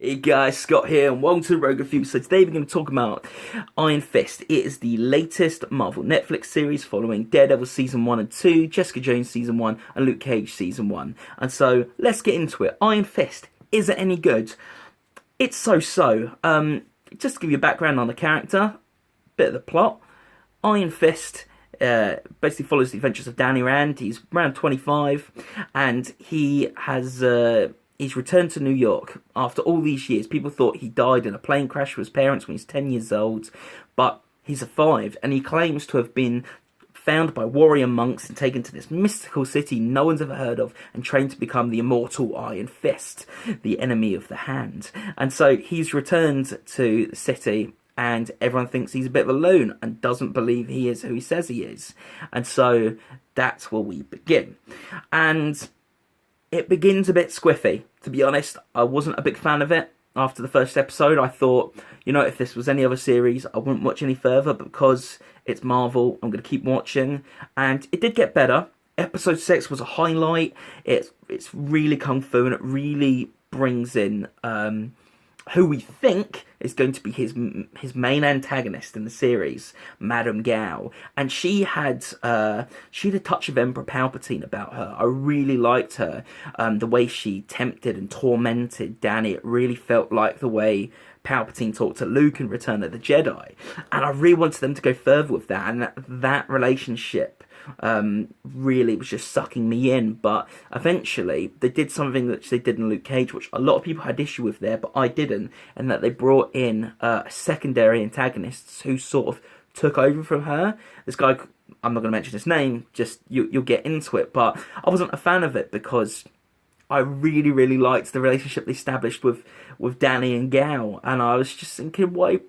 Hey guys, Scott here, and welcome to the Rogue Review. So today we're going to talk about Iron Fist. It is the latest Marvel Netflix series following Daredevil Season 1 and 2, Jessica Jones Season 1, and Luke Cage Season 1. And so, let's get into it. Iron Fist, is it any good? It's so-so. Just to give you a background on the character, bit of the plot. Iron Fist basically follows the adventures of Danny Rand. He's around 25, and he's returned to New York after all these years. People thought he died in a plane crash with his parents when he's 10 years old, but he survived, and he claims to have been found by warrior monks and taken to this mystical city no one's ever heard of and trained to become the immortal Iron Fist, the enemy of the hand. And so he's returned to the city, and everyone thinks he's a bit of a loon and doesn't believe he is who he says he is. And so that's where we begin. And it begins a bit squiffy, to be honest. I wasn't a big fan of it after the first episode. I thought, if this was any other series, I wouldn't watch any further, but because it's Marvel, I'm going to keep watching. And it did get better. Episode 6 was a highlight. It's really kung fu, and it really brings in who we think is going to be his main antagonist in the series, Madame Gao. And she had a touch of Emperor Palpatine about her. I really liked her. The way she tempted and tormented Danny, it really felt like the way Palpatine talked to Luke in Return of the Jedi. And I really wanted them to go further with that, and that relationship really was just sucking me in. But eventually they did something that they did in Luke Cage, which a lot of people had issue with there, but I didn't, and that they brought in secondary antagonists who sort of took over from her. This guy, I'm not going to mention his name, just you'll get into it, but I wasn't a fan of it because I really liked the relationship they established with Danny and Gao, and I was just thinking, why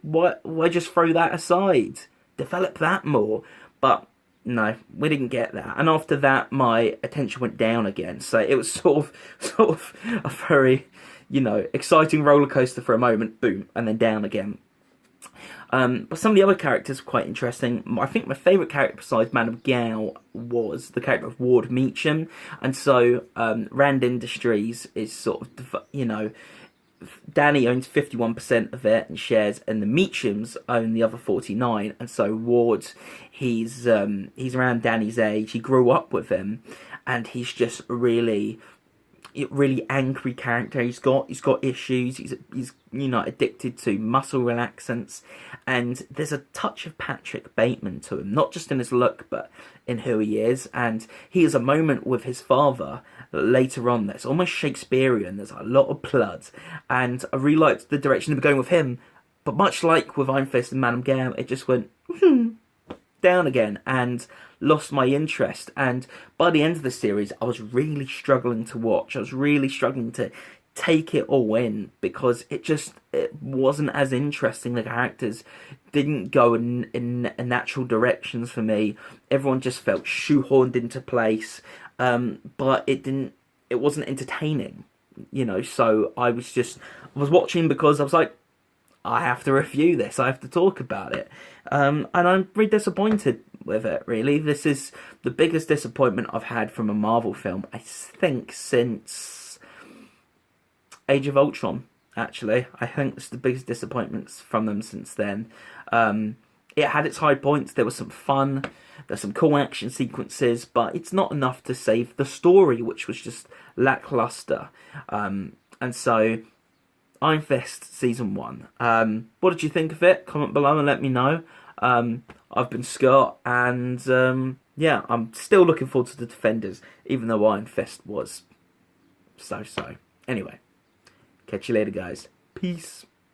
just throw that aside? Develop that more. But no, we didn't get that. And after that, my attention went down again. So it was sort of a very, exciting roller coaster for a moment, boom, and then down again. But some of the other characters were quite interesting. I think my favourite character besides Madame Gao was the character of Ward Meacham. And so Rand Industries is sort of, Danny owns 51% of it and shares, and the Meachams own the other 49%. And so Ward, he's around Danny's age. He grew up with him, and he's just a really angry character. He's got issues. He's addicted to muscle relaxants, and there's a touch of Patrick Bateman to him, not just in his look but in who he is. And he has a moment with his father later on that's almost Shakespearean. There's a lot of blood, and I really liked the direction they were going with him. But much like with Iron Fist and Madame Gao, it just went down again and lost my interest. And by the end of the series, I was really struggling to watch. I was really struggling to take it all in because it wasn't as interesting. The characters didn't go in natural directions for me. Everyone just felt shoehorned into place, but it wasn't entertaining, so I was watching because I was like, I have to review this, I have to talk about it. And I'm really disappointed with it, really. This is the biggest disappointment I've had from a Marvel film, I think, since Age of Ultron, actually. I think it's the biggest disappointments from them since then. It had its high points. There was some fun. There's some cool action sequences, but it's not enough to save the story, which was just lackluster. And so Iron Fist Season 1. What did you think of it? Comment below and let me know. I've been Scott, and yeah, I'm still looking forward to the Defenders, even though Iron Fist was so-so. Anyway, catch you later, guys. Peace.